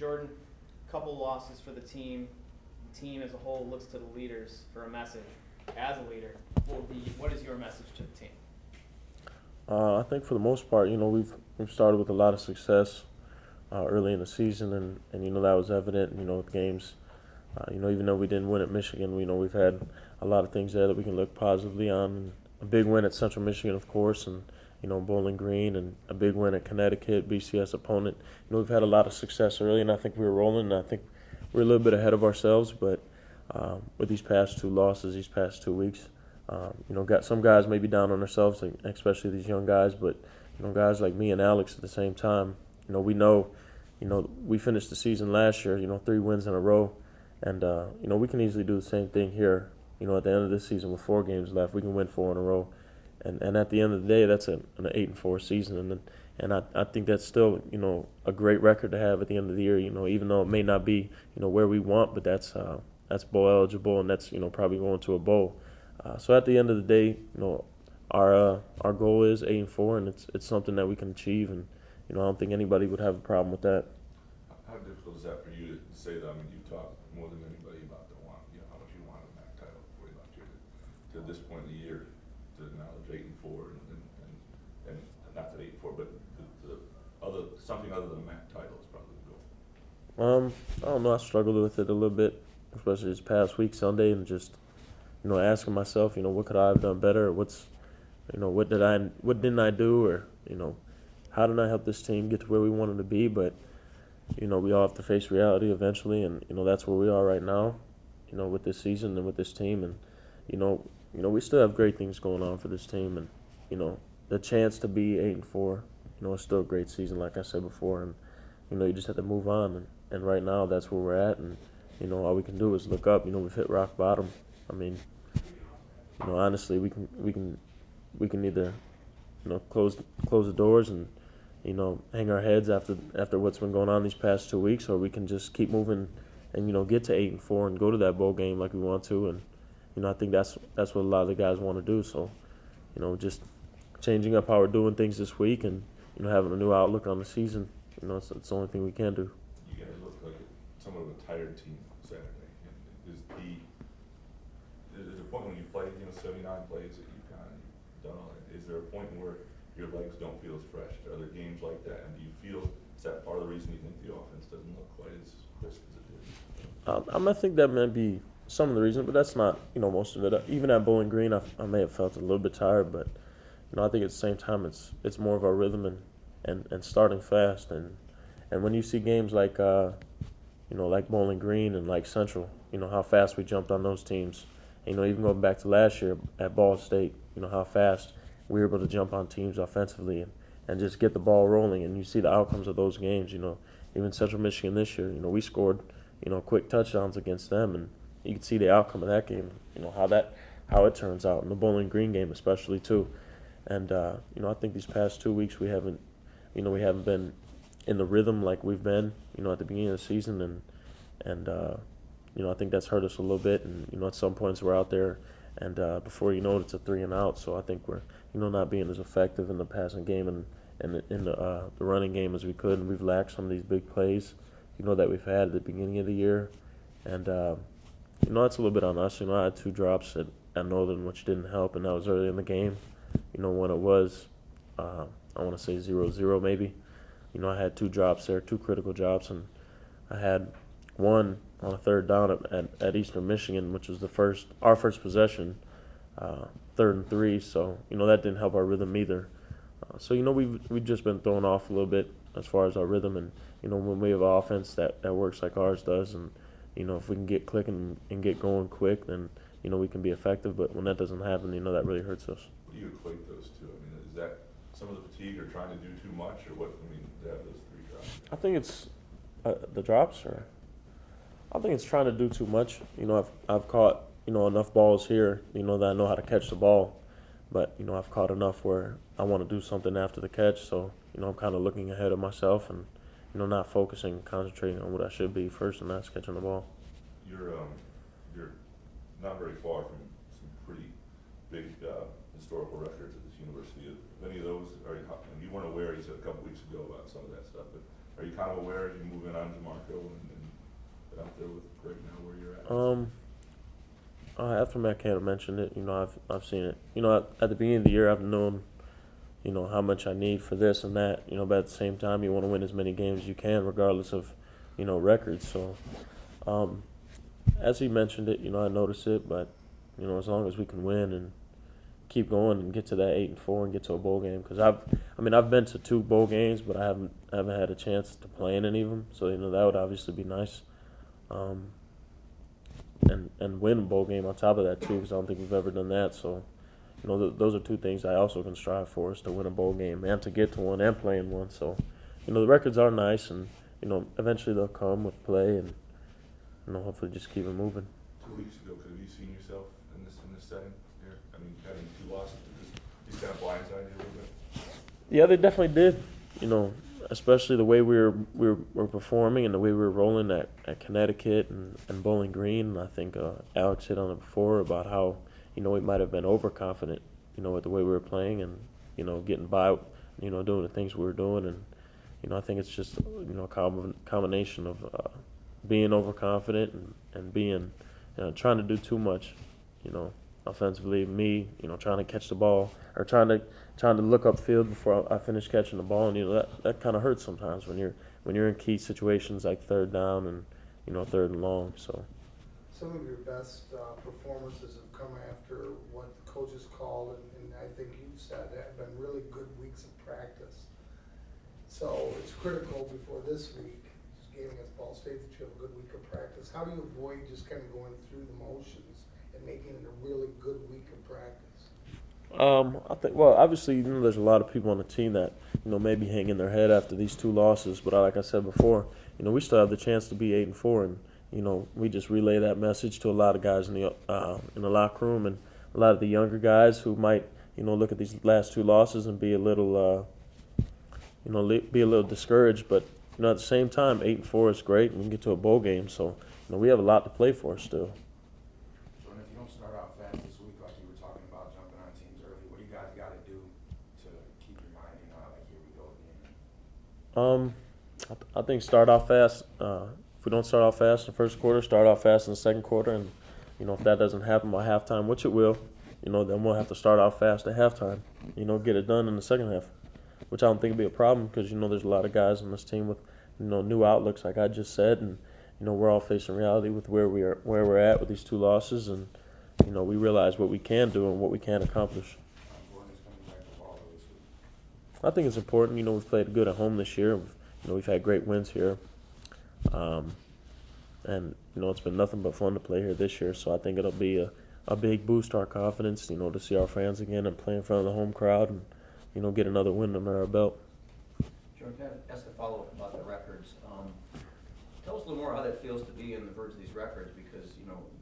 Jordan, couple losses for the team. The team as a whole looks to the leaders for a message. As a leader, what is your message to the team? I think for the most part, we've started with a lot of success early in the season, and that was evident, with games. Even though we didn't win at Michigan, we've had a lot of things there that we can look positively on. And a big win at Central Michigan, of course, and Bowling Green, and a big win at Connecticut, BCS opponent. We've had a lot of success early, and I think we were rolling, and I think we're a little bit ahead of ourselves. But with these past two losses, these past 2 weeks, got some guys maybe down on themselves, especially these young guys. But guys like me and Alex at the same time, we know, we finished the season last year, 3 wins in a row, and we can easily do the same thing here. At the end of this season with 4 games left, we can win 4 in a row. And at the end of the day, that's an 8-4 season, and I think that's still a great record to have at the end of the year. Even though it may not be where we want, but that's bowl eligible, and that's probably going to a bowl. So at the end of the day, our goal is 8-4, and it's something that we can achieve, and I don't think anybody would have a problem with that. How difficult is that for you to say that? I mean, you've talked more than anybody about how much you want a MAC title before you left here. To this point in the year, to acknowledge 8-4, and not that 8-4, but something other than a MAC title is probably the goal. I don't know. I struggled with it a little bit, especially this past week, Sunday, and just asking myself, what could I have done better? What didn't I do, or how did I help this team get to where we wanted to be? But we all have to face reality eventually, and that's where we are right now, with this season and with this team, and we still have great things going on for this team, and the chance to be 8-4, it's still a great season, like I said before, and you just have to move on, and right now that's where we're at, and all we can do is look up. We've hit rock bottom. I mean, honestly, we can either close the doors and hang our heads after what's been going on these past 2 weeks, or we can just keep moving and get to 8-4 and go to that bowl game like we want to, and I think that's what a lot of the guys want to do. So just changing up how we're doing things this week, and having a new outlook on the season, it's the only thing we can do. You guys look like somewhat of a tired team Saturday. Is there a point when you play 79 plays that you've kind of done all that? Is there a point where your legs don't feel as fresh? Are there games like that? And do you feel, is that part of the reason you think the offense doesn't look quite as crisp as it did? I think that might be some of the reason, but that's not most of it. Even at Bowling Green, I may have felt a little bit tired, but I think at the same time it's more of our rhythm and starting fast, and when you see games like like Bowling Green and like Central, how fast we jumped on those teams. Even going back to last year at Ball State, how fast we were able to jump on teams offensively and just get the ball rolling. And you see the outcomes of those games. Even Central Michigan this year, we scored, quick touchdowns against them, and you can see the outcome of that game. How it turns out in the Bowling Green game, especially too. And I think these past 2 weeks we haven't been in the rhythm like we've been, at the beginning of the season, and I think that's hurt us a little bit, and at some points we're out there, and before you know it, it's a 3 and out. So I think we're not being as effective in the passing game and in the running game as we could, and we've lacked some of these big plays, that we've had at the beginning of the year, and it's a little bit on us. I had 2 drops at Northern, which didn't help, and that was early in the game. When it was, I want to say 0-0 maybe. I had 2 drops there, 2 critical drops, and I had one on a 3rd down at Eastern Michigan, which was our first possession, 3rd and 3. So that didn't help our rhythm either. So we've just been thrown off a little bit as far as our rhythm, and when we have an offense that works like ours does, and if we can get clicking and get going quick, then we can be effective. But when that doesn't happen, that really hurts us. What do you equate those to? I mean, is that some of the fatigue or trying to do too much, or what? I mean, to have those 3 drops. I think it's the drops, or I think it's trying to do too much. I've caught enough balls here, that I know how to catch the ball, but I've caught enough where I want to do something after the catch. So I'm kind of looking ahead of myself and not focusing, concentrating on what I should be first, and that's catching the ball. You're not very far from some pretty big historical records at this university. If any of those you weren't aware, you said a couple weeks ago about some of that stuff, but are you kind of aware as you move in on DeMarco and get out there with right now where you're at? After Matt Canada mentioned it, I've seen it. At the beginning of the year, I've known, how much I need for this and that. But at the same time, you want to win as many games as you can, regardless of, records. So, as he mentioned it, I noticed it. But, as long as we can win and keep going and get to that 8-4 and get to a bowl game, because I've been to 2 bowl games, but I haven't had a chance to play in any of them. So, that would obviously be nice. And win a bowl game on top of that too, because I don't think we've ever done that. So, those are 2 things I also can strive for, is to win a bowl game and to get to one and play in one. So, the records are nice, and eventually they'll come with play, and hopefully just keep it moving. 2 weeks ago, could have you seen yourself in this setting here? I mean, having 2 losses, these kind of blindsided you a little bit. Yeah, they definitely did. Especially the way we were performing and the way we were rolling at Connecticut and Bowling Green. And I think Alex hit on it before about how, we might have been overconfident, with the way we were playing and, getting by, doing the things we were doing. And, I think it's just, a combination of being overconfident and being, trying to do too much, offensively. Me, trying to catch the ball or trying to look upfield before I finish catching the ball, and that kind of hurts sometimes when you're in key situations like 3rd down and 3rd and long. So some of your best performances have come after what the coaches call, and I think you've said have been really good weeks of practice. So it's critical before this week, this game against Ball State, that you have a good week of practice. How do you avoid just kind of going through the motions and making it a really good week of practice? I think, well, obviously, there's a lot of people on the team that, maybe hang in their head after these 2 losses. But like I said before, we still have the chance to be 8-4, and we just relay that message to a lot of guys in the locker room, and a lot of the younger guys who might, look at these last 2 losses and be a little, discouraged. But at the same time, 8-4 is great, and we can get to a bowl game. So, we have a lot to play for still. I think start off fast. If we don't start off fast in the first quarter, start off fast in the second quarter, and if that doesn't happen by halftime, which it will, then we'll have to start off fast at halftime. Get it done in the second half, which I don't think will be a problem, because there's a lot of guys on this team with new outlooks, like I just said, and we're all facing reality with where we're at with these 2 losses, and we realize what we can do and what we can accomplish. I think it's important. We've played good at home this year. We've had great wins here, and it's been nothing but fun to play here this year. So I think it'll be a big boost to our confidence. To see our fans again and play in front of the home crowd, and get another win under our belt. Joe, can I ask a follow-up about the records? Tell us a little more how that feels to be on the verge of these records, because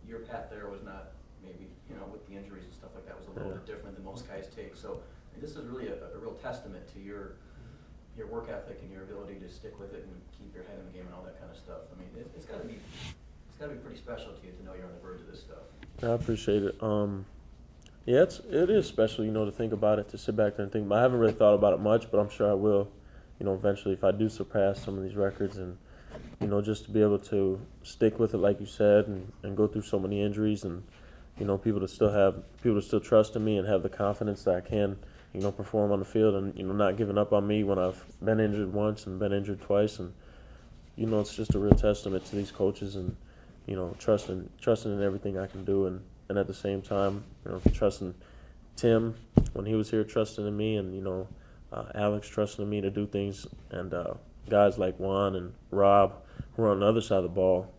your path there was not maybe with the injuries and stuff like that was a little bit different than most guys take. So. This is really a real testament to your work ethic and your ability to stick with it and keep your head in the game and all that kind of stuff. I mean, it's got to be pretty special to you to know you're on the verge of this stuff. I appreciate it. Yeah, it is special, to think about it, to sit back there and think. I haven't really thought about it much, but I'm sure I will, eventually if I do surpass some of these records, and just to be able to stick with it, like you said, and go through so many injuries, and people to still trust in me and have the confidence that I can. Perform on the field, and, not giving up on me when I've been injured once and been injured twice. And, it's just a real testament to these coaches, and, trusting in everything I can do. And at the same time, trusting Tim when he was here, trusting in me, and, Alex trusting in me to do things. And guys like Juan and Rob, who are on the other side of the ball,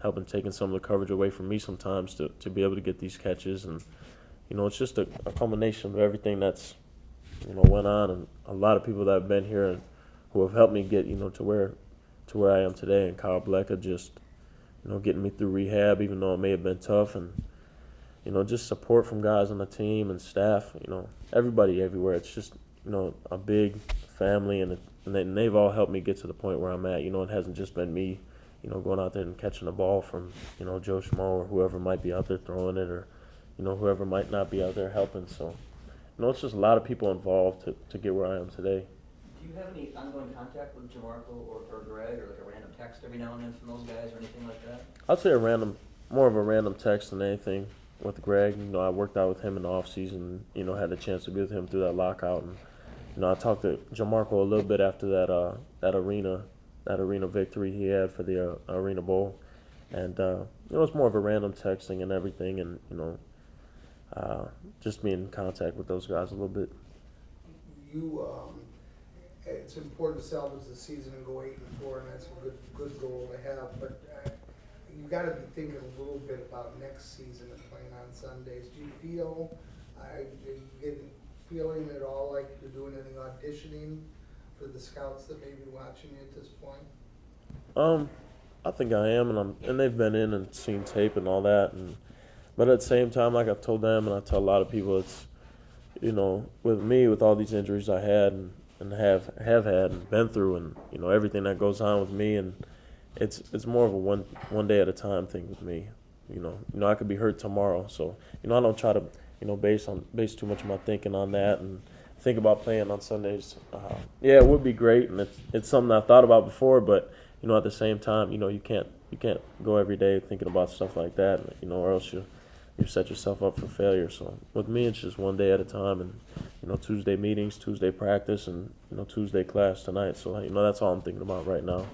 helping taking some of the coverage away from me sometimes to be able to get these catches. And, it's just a culmination of everything that's, went on, and a lot of people that have been here and who have helped me get, to where I am today. And Kyle Blecka just, getting me through rehab, even though it may have been tough, and, just support from guys on the team and staff, everybody everywhere. It's just, a big family, and they've all helped me get to the point where I'm at. It hasn't just been me, going out there and catching the ball from, Joe Schmo or whoever might be out there throwing it, or whoever might not be out there helping. So, it's just a lot of people involved to get where I am today. Do you have any ongoing contact with Jamarco or Greg, or like a random text every now and then from those guys or anything like that? I'd say more of a random text than anything with Greg. You know, I worked out with him in the off season. You know, had a chance to be with him through that lockout, and you know, I talked to Jamarco a little bit after that arena victory he had for the Arena Bowl, and you know, it's more of a random texting and everything, and you know, just being in contact with those guys a little bit. It's important to salvage the season and go 8-4, and that's a good goal to have. But you got to be thinking a little bit about next season and playing on Sundays. Do you feel, you get feeling at all like you're doing any auditioning for the scouts that may be watching you at this point? I think I am, and they've been in and seen tape and all that, but at the same time, like I've told them, and I tell a lot of people, it's, you know, with me, with all these injuries I had and have had and been through, and you know, everything that goes on with me, and it's more of a one day at a time thing with me. You know, I could be hurt tomorrow, so you know, I don't try to, you know, base too much of my thinking on that and think about playing on Sundays. Yeah, it would be great, and it's something I've thought about before, but you know, at the same time, you know, you can't go every day thinking about stuff like that, you know, or else you set yourself up for failure. So with me, it's just one day at a time, and you know, Tuesday meetings, Tuesday practice, and you know, Tuesday class tonight. So you know, that's all I'm thinking about right now.